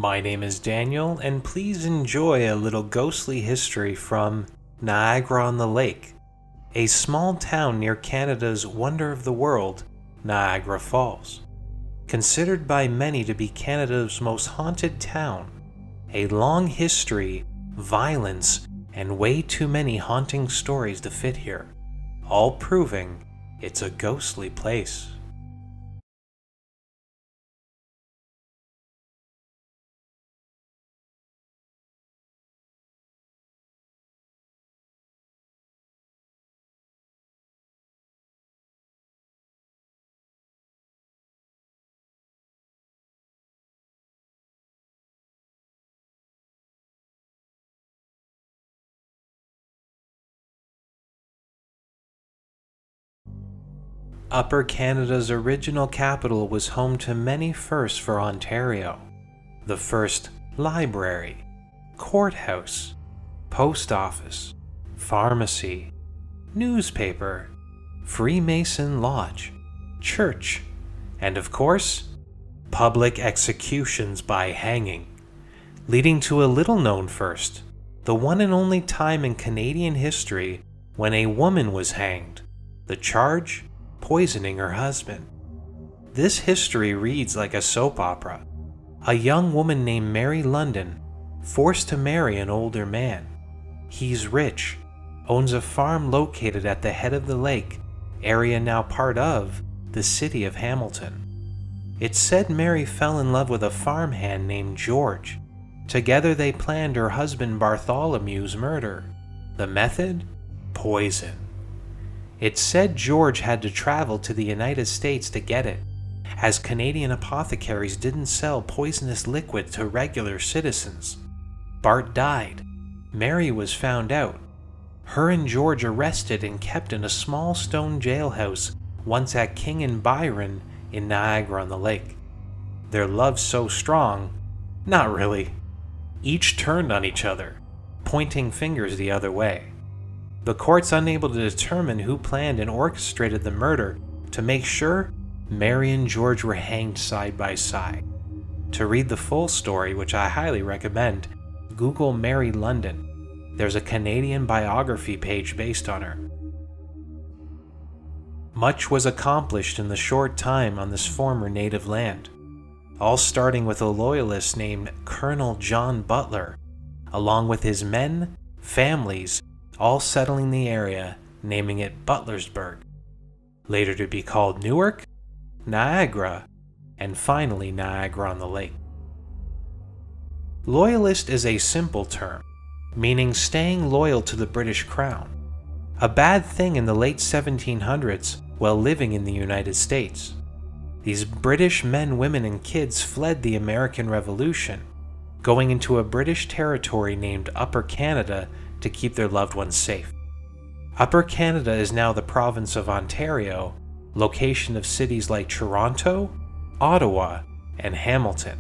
My name is Daniel, and please enjoy a little ghostly history from Niagara-on-the-Lake, a small town near Canada's wonder of the world, Niagara Falls. Considered by many to be Canada's most haunted town, a long history, violence, and way too many haunting stories to fit here, all proving it's a ghostly place. Upper Canada's original capital was home to many firsts for Ontario. The first library, courthouse, post office, pharmacy, newspaper, Freemason lodge, church, and of course, public executions by hanging, leading to a little-known first, the one and only time in Canadian history when a woman was hanged, the charge poisoning her husband. This history reads like a soap opera. A young woman named Mary London, forced to marry an older man. He's rich, owns a farm located at the head of the lake, area now part of the city of Hamilton. It's said Mary fell in love with a farmhand named George. Together they planned her husband Bartholomew's murder. The method? Poison. It's said George had to travel to the United States to get it, as Canadian apothecaries didn't sell poisonous liquid to regular citizens. Bart died. Mary was found out. Her and George arrested and kept in a small stone jailhouse once at King and Byron in Niagara-on-the-Lake. Their love so strong, not really. Each turned on each other, pointing fingers the other way. The court's unable to determine who planned and orchestrated the murder to make sure Mary and George were hanged side by side. To read the full story, which I highly recommend, Google Mary London. There's a Canadian biography page based on her. Much was accomplished in the short time on this former native land, all starting with a loyalist named Colonel John Butler, along with his men, families, all settling the area, naming it Butlersburg, later to be called Newark, Niagara, and finally Niagara-on-the-Lake. Loyalist is a simple term, meaning staying loyal to the British Crown, a bad thing in the late 1700s while living in the United States. These British men, women, and kids fled the American Revolution, going into a British territory named Upper Canada to keep their loved ones safe. Upper Canada is now the province of Ontario, location of cities like Toronto, Ottawa, and Hamilton.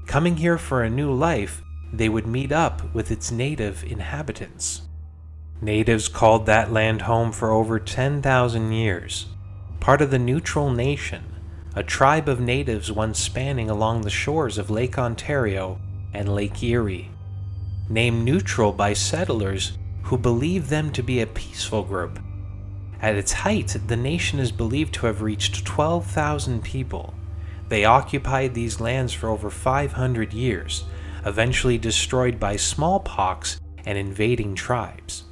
Coming here for a new life, they would meet up with its native inhabitants. Natives called that land home for over 10,000 years, part of the Neutral Nation, a tribe of natives once spanning along the shores of Lake Ontario and Lake Erie. Named neutral by settlers who believed them to be a peaceful group. At its height, the nation is believed to have reached 12,000 people. They occupied these lands for over 500 years, eventually destroyed by smallpox and invading tribes.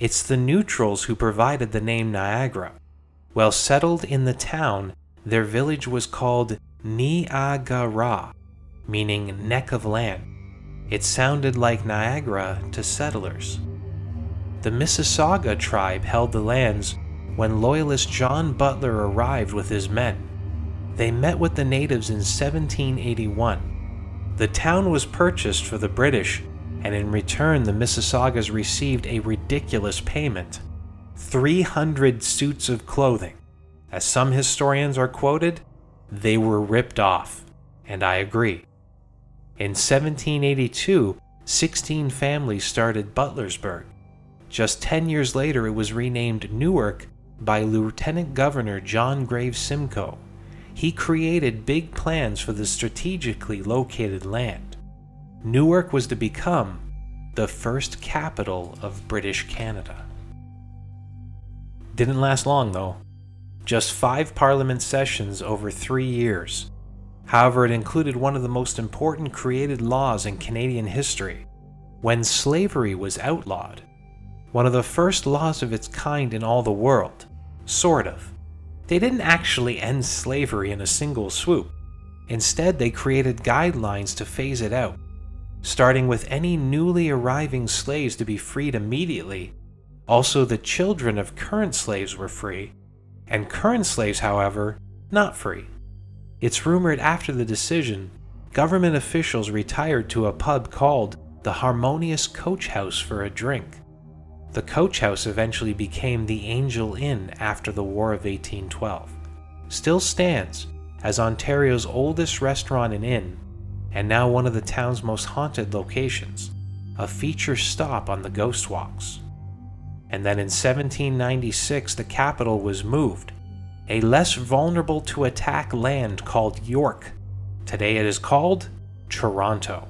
It's the neutrals who provided the name Niagara. While settled in the town, their village was called Niagara, meaning neck of land. It sounded like Niagara to settlers. The Mississauga tribe held the lands when Loyalist John Butler arrived with his men. They met with the natives in 1781. The town was purchased for the British, and in return the Mississaugas received a ridiculous payment: 300 suits of clothing. As some historians are quoted, they were ripped off, and I agree. In 1782, 16 families started Butlersburg. Just 10 years later, it was renamed Newark by Lieutenant Governor John Graves Simcoe. he created big plans for the strategically located land. Newark was to become the first capital of British Canada. Didn't last long though. Just 5 parliament sessions over 3 years. However, it included one of the most important created laws in Canadian history, when slavery was outlawed. One of the first laws of its kind in all the world, sort of. They didn't actually end slavery in a single swoop. Instead, they created guidelines to phase it out, starting with any newly arriving slaves to be freed immediately. Also, the children of current slaves were free, and current slaves, however, not free. It's rumored after the decision, government officials retired to a pub called the Harmonious Coach House for a drink. The Coach House eventually became the Angel Inn after the War of 1812. Still stands as Ontario's oldest restaurant and inn, and now one of the town's most haunted locations, a feature stop on the ghost walks. And then in 1796 the capital was moved, a less vulnerable to attack land called York. Today it is called Toronto.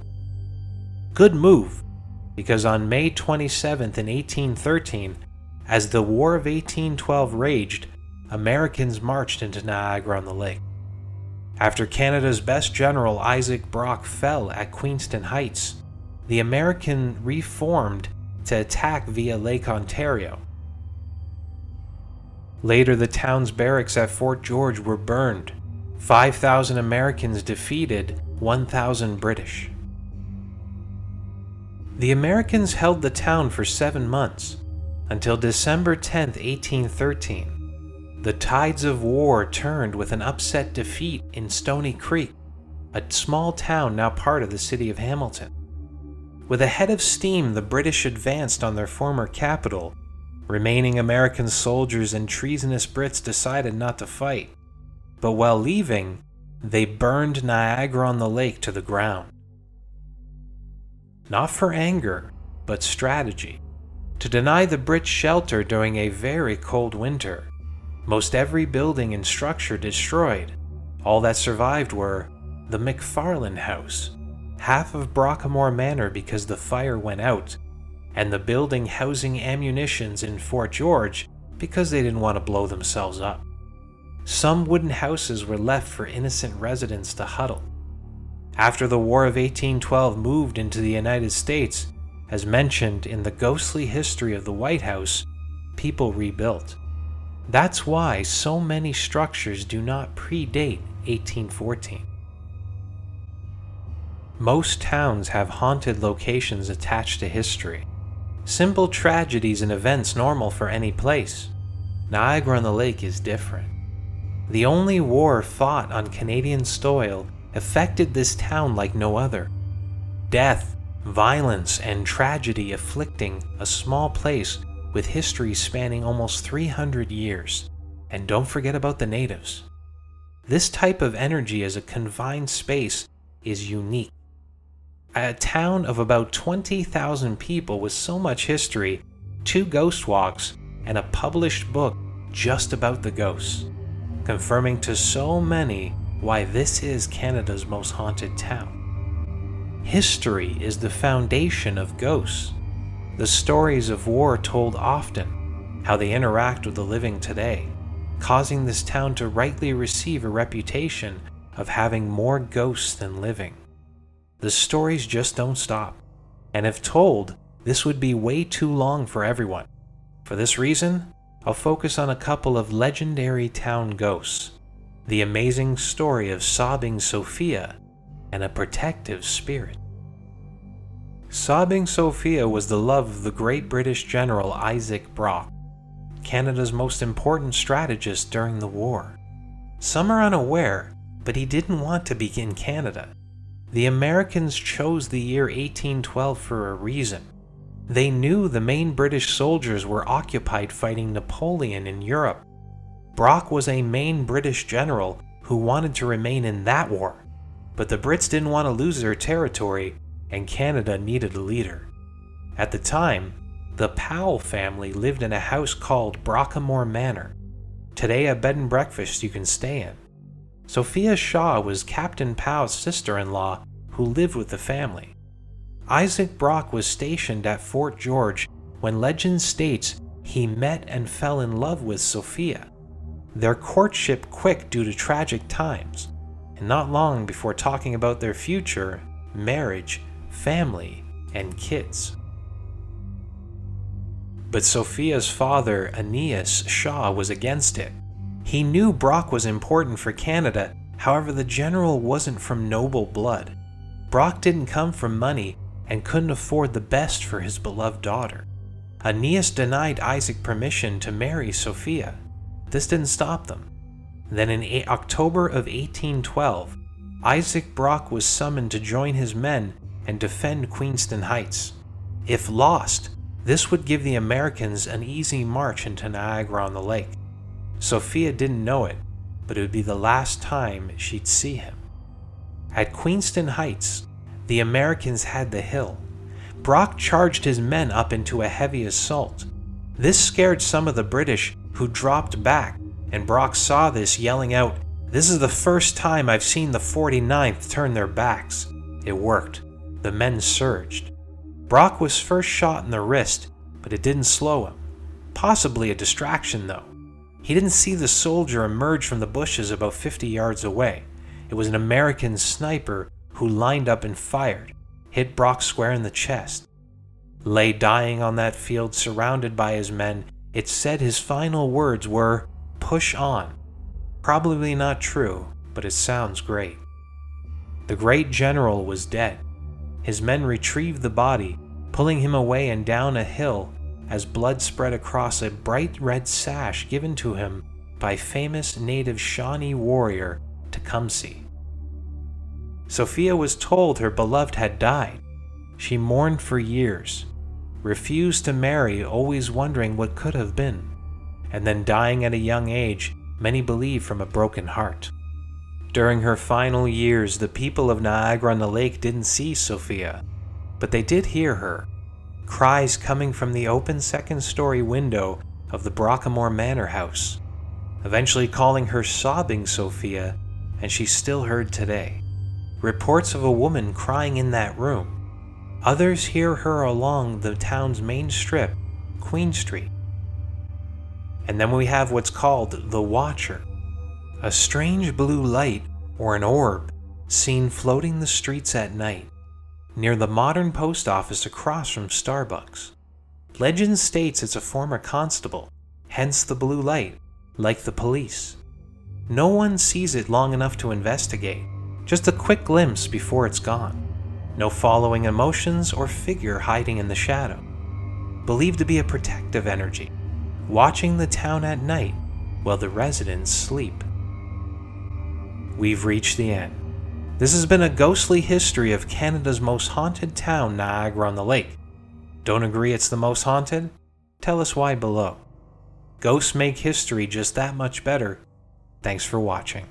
Good move, because on May 27th in 1813, as the War of 1812 raged, Americans marched into Niagara-on-the-Lake. After Canada's best general Isaac Brock fell at Queenston Heights, the American reformed to attack via Lake Ontario. Later, the town's barracks at Fort George were burned. 5,000 Americans defeated 1,000 British. The Americans held the town for 7 months, until December 10, 1813. The tides of war turned with an upset defeat in Stony Creek, a small town now part of the city of Hamilton. With a head of steam, the British advanced on their former capital. Remaining American soldiers and treasonous Brits decided not to fight, but while leaving, they burned Niagara-on-the-Lake to the ground. Not for anger, but strategy. To deny the Brits shelter during a very cold winter. Most every building and structure destroyed. All that survived were the McFarland House, half of Brockmore Manor because the fire went out, and the building housing ammunitions in Fort George because they didn't want to blow themselves up. Some wooden houses were left for innocent residents to huddle. After the War of 1812 moved into the United States, as mentioned in the ghostly history of the White House, people rebuilt. That's why so many structures do not predate 1814. Most towns have haunted locations attached to history. Simple tragedies and events normal for any place. Niagara-on-the-Lake is different. The only war fought on Canadian soil affected this town like no other. Death, violence, and tragedy afflicting a small place with history spanning almost 300 years. And don't forget about the natives. This type of energy as a confined space is unique. A town of about 20,000 people with so much history, 2 ghost walks, and a published book just about the ghosts, confirming to so many why this is Canada's most haunted town. History is the foundation of ghosts. The stories of war told often, how they interact with the living today, causing this town to rightly receive a reputation of having more ghosts than living. The stories just don't stop, and if told, this would be way too long for everyone. For this reason, I'll focus on a couple of legendary town ghosts, the amazing story of Sobbing Sophia, and a protective spirit. Sobbing Sophia was the love of the great British general Isaac Brock, Canada's most important strategist during the war. Some are unaware, but he didn't want to be in Canada. The Americans chose the year 1812 for a reason. They knew the main British soldiers were occupied fighting Napoleon in Europe. Brock was a main British general who wanted to remain in that war, but the Brits didn't want to lose their territory, and Canada needed a leader. At the time, the Powell family lived in a house called Brockmore Manor, today a bed and breakfast you can stay in. Sophia Shaw was Captain Powell's sister-in-law who lived with the family. Isaac Brock was stationed at Fort George when legend states he met and fell in love with Sophia. Their courtship quick due to tragic times, and not long before talking about their future, marriage, family, and kids. But Sophia's father, Aeneas Shaw, was against it. He knew Brock was important for Canada, however the general wasn't from noble blood. Brock didn't come from money and couldn't afford the best for his beloved daughter. Aeneas denied Isaac permission to marry Sophia. This didn't stop them. Then in October of 1812, Isaac Brock was summoned to join his men and defend Queenston Heights. If lost, this would give the Americans an easy march into Niagara-on-the-Lake. Sophia didn't know it, but it would be the last time she'd see him. At Queenston Heights, the Americans had the hill. Brock charged his men up into a heavy assault. This scared some of the British, who dropped back, and Brock saw this, yelling out, "This is the first time I've seen the 49th turn their backs." It worked. The men surged. Brock was first shot in the wrist, but it didn't slow him. Possibly a distraction, though. He didn't see the soldier emerge from the bushes about 50 yards away. It was an American sniper who lined up and fired, hit Brock square in the chest. Lay dying on that field surrounded by his men, it said his final words were, "Push on." Probably not true, but it sounds great. The great general was dead. His men retrieved the body, pulling him away and down a hill as blood spread across a bright red sash given to him by famous native Shawnee warrior Tecumseh. Sophia was told her beloved had died. She mourned for years, refused to marry, always wondering what could have been, and then dying at a young age, many believe from a broken heart. During her final years, the people of Niagara-on-the-Lake didn't see Sophia, but they did hear her, cries coming from the open second-story window of the Brockmore Manor House, eventually calling her sobbing Sophia, and she's still heard today. Reports of a woman crying in that room. Others hear her along the town's main strip, Queen Street. And then we have what's called the Watcher, a strange blue light or an orb seen floating the streets at night, near the modern post office across from Starbucks. Legend states it's a former constable, hence the blue light, like the police. No one sees it long enough to investigate, just a quick glimpse before it's gone. No following emotions or figure hiding in the shadow. Believed to be a protective energy, watching the town at night while the residents sleep. We've reached the end. This has been a ghostly history of Canada's most haunted town, Niagara-on-the-Lake. Don't agree it's the most haunted? Tell us why below. Ghosts make history just that much better. Thanks for watching.